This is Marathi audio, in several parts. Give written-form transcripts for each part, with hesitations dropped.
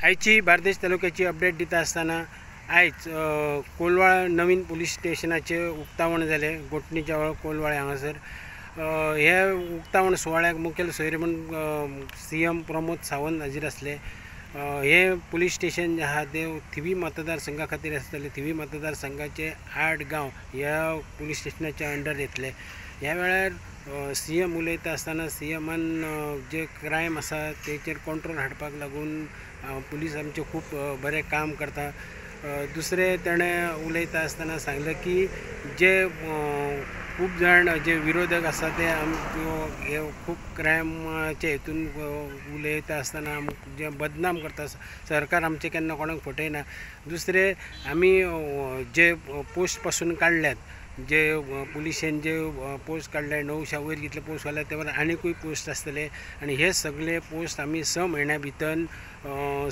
आयची बार्देश तालुक्याची अपडेट दिता आसतना आयज कोलवाळ नवीन पुलीस स्टेशनाचे उक्तावण जाले गोटणी जवळ कोलवाळे हांगासर। हे उक्तावण सुवाळ्याक मुखेल सोयरे म्हणून CM प्रमोद सावंत हाजीर आसले। हे पुलीस स्टेशन जे आहा ते थिवी मतदारसंघा खातीर आसतले। थिवी मतदारसंघाचे 8 गांव ह्या पुलीस स्टेशनाच्या अंडर येतले। ह्या वेळार CM उलयता आसतना CMन जे क्रायम आसा तेचेर कंट्रोल हाडपाक लागून पुलीस आमचे खूब बरें काम करता। दुसरे ताणें उलयता आसतना सांगलें की जे खूब जाण जे विरोधक आसा ते हे खूब क्रायमाचे हितून उलयता आसतना जे बदनाम करता सरकार आमचे केन्ना कोणाक फटयना। दुसरे आमी जे पोस्ट पासून काडल्यात, जे पुलिशेन जे पोस्ट काडले 900 वयर कितले पोस्ट काडले ते आनीकूय पोस्ट आसतले आनी हे सगळे पोस्ट आमी 6 म्हयन्या भितर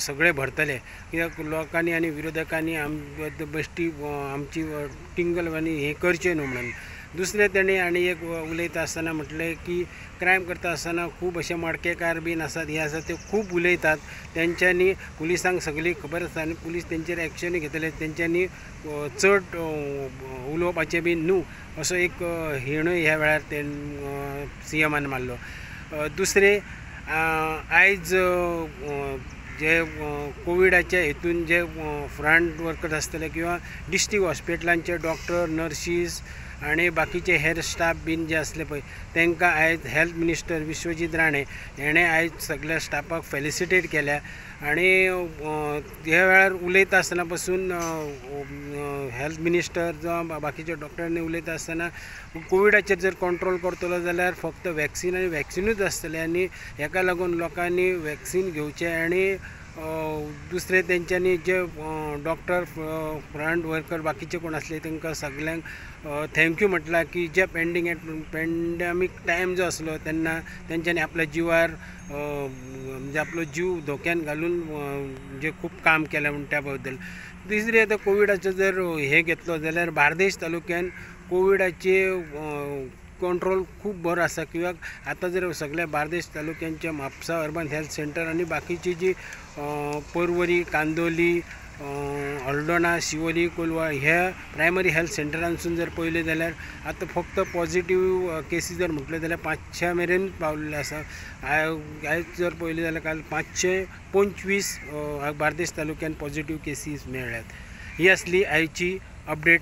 सगळे भरतले। कित्याक लोकांनी आनी विरोधकांनी बेश्टी आमची टिंगलवानी हे करचे न्हू म्हणून। दुसरे तेणी आनी एक उलयता आसतना म्हटलें की क्रायम करता आसतना खूब अशे मडकेकार बीन आसात, हे आसात ते खूब उलयतात, तेंच्यांनी पुलिसांक सगळी खबर आसा आनी पुलीस तेंचेर एक्शनूय घेतले। तेंच्यांनी चड उलोवपाचें बीन न्हू असो एक हेणूय ह्या वेळार ते CMन मारलो। दुसरे आयज जे कोविडाचे हितून जे फ्रंट वर्कर्स आसतले किंवा डिस्ट्रिक्ट हॉस्पिटलांचे डॉक्टर नर्सीस आनी बाकीचे हेर स्टाफ बीन जे आसले पळय तांकां आयज हेल्थ मिनिस्टर विश्वजीत राणे हेणें आयज सगळ्या स्टाफाक फेलिसिटेट केल्या। आनी ह्या वेळार उलयता आसतना पासून हेल्थ मिनिस्टर जावं बाकीचे डॉक्टरांनी उलयता आसतना कोविडाचेर जर कंट्रोल करतलो जाल्यार फक्त वॅक्सीन आनी वॅक्सिनूच आसतलें आनी हेका लागून लोकांनी वॅक्सीन घेवचें। आनी दुसरे तेंच्यांनी जे डॉक्टर फ्रंट वर्कर बाकीचे कोण आसले तांकां सगळ्यांक थँक्यू म्हटलां की जे पेंडेमीक टायम जो आसलो तेन्ना तेंच्यांनी आपल्या जिवार म्हणजे आपलो जीव धोक्यान घालून जे खूब काम केलें म्हण त्या बद्दल। तिसरी आतां कोविडाचो जर हे घेतलो जाल्यार बार्देश तालुक्यान कोविडाचे कंट्रोल खूब बरो आसा। कित्याक आतां जर सगळ्या बार्देश तालुक्यांचे म्हापसा अर्बन हेल्थ सेंटर आनी बाकीची जी पर्वरी कांदोली हळदोणा शिवोली कोलवा ह्या प्रायमरी हेल्थ सेंटरांसून जर पळयलें जाल्यार आतां फक्त पॉझिटिव्ह केसीस जर म्हटले जाल्यार 500 मेरेन पावलेले आसा। आयज जर पळयलें जाल्यार काल 525 बार्देश तालुक्यान पॉझिटिव्ह केसीस मेळ्ळ्यात। ही आसली आयची अपडेट।